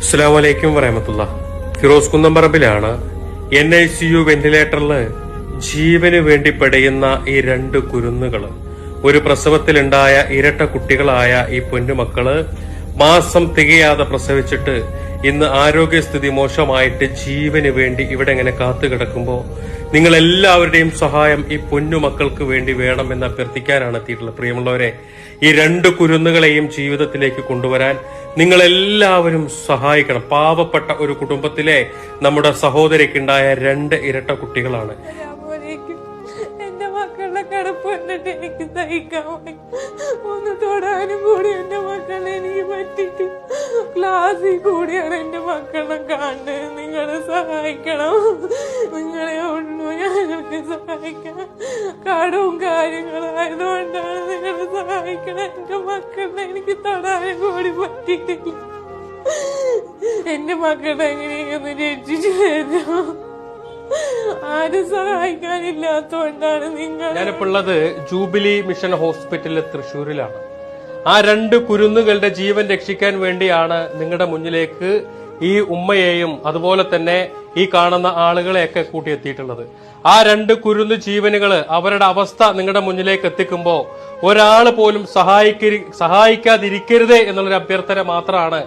അസ്സലാമു അലൈക്കും വറഹ്മത്തുള്ളാ. ഫിറോസ് കുന്നംപറമ്പിലാണ്. NICU വെന്റിലേറ്ററിൽ ജീവന് വേണ്ടി പെടയുന്ന ഈ രണ്ട് കുരുന്നുകള്, ഒരു പ്രസവത്തിലുണ്ടായ ഇരട്ട കുട്ടികളായ ഈ പൊന്നുമക്കള് മാസം തികയാതെ പ്രസവിച്ചിട്ട് ഇന്ന് ആരോഗ്യസ്ഥിതി മോശമായിട്ട് ജീവന് വേണ്ടി ഇവിടെ ഇങ്ങനെ കാത്തുകിടക്കുമ്പോ നിങ്ങൾ എല്ലാവരുടെയും സഹായം ഈ പൊന്നുമക്കൾക്ക് വേണ്ടി വേണമെന്ന് അഭ്യർത്ഥിക്കാനാണ് എത്തിയിട്ടുള്ളത്. പ്രിയമുള്ളവരെ, ഈ രണ്ട് കുരുന്നുകളെയും ജീവിതത്തിലേക്ക് കൊണ്ടുവരാൻ നിങ്ങൾ എല്ലാവരും സഹായിക്കണം. പാവപ്പെട്ട ഒരു കുടുംബത്തിലെ നമ്മുടെ സഹോദരിക്കുണ്ടായ രണ്ട് ഇരട്ട കുട്ടികളാണ്. എന്റെ മക്കളുടെ കിടപ്പ് കണ്ടിട്ട് എനിക്ക് സഹിക്കാൻ ഒന്ന് തൊടാനും കൂടി എന്റെ മക്കളെ എനിക്ക് പറ്റിട്ട് ക്ലാസ്സിൽ കൂടിയാണ് എന്റെ മക്കളെ കാണുന്നത്. നിങ്ങളെ സഹായിക്കണം, നിങ്ങളെ ഉള്ളൂ ഞങ്ങൾക്ക് സഹായിക്കണം. കടവും കാര്യങ്ങളായതുകൊണ്ടാണ് നിങ്ങളെ സഹായിക്കണം. എന്റെ മക്കളെ എനിക്ക് തൊടാനും കൂടി പറ്റിയിട്ടില്ല. എന്റെ മക്കളെ എങ്ങനെയൊന്ന് രക്ഷിച്ചു തരുമോ? ആരും സഹായിക്കാനില്ലാത്തോണ്ടാണ് നിങ്ങൾ. ഞാനിപ്പോ ഉള്ളത് ജൂബിലി മിഷൻ ഹോസ്പിറ്റലിൽ തൃശ്ശൂരിലാണ്. ആ രണ്ട് കുരുന്നുകളുടെ ജീവൻ രക്ഷിക്കാൻ വേണ്ടിയാണ് നിങ്ങളുടെ മുന്നിലേക്ക് ഈ ഉമ്മയെയും അതുപോലെ തന്നെ ഈ കാണുന്ന ആളുകളെയൊക്കെ കൂട്ടിയെത്തിയിട്ടുള്ളത്. ആ രണ്ട് കുരുന്നു ജീവനുകള് അവരുടെ അവസ്ഥ നിങ്ങളുടെ മുന്നിലേക്ക് എത്തിക്കുമ്പോ ഒരാള് പോലും സഹായിക്കാതിരിക്കരുതേ എന്നുള്ളൊരു അഭ്യർത്ഥന മാത്രമാണ്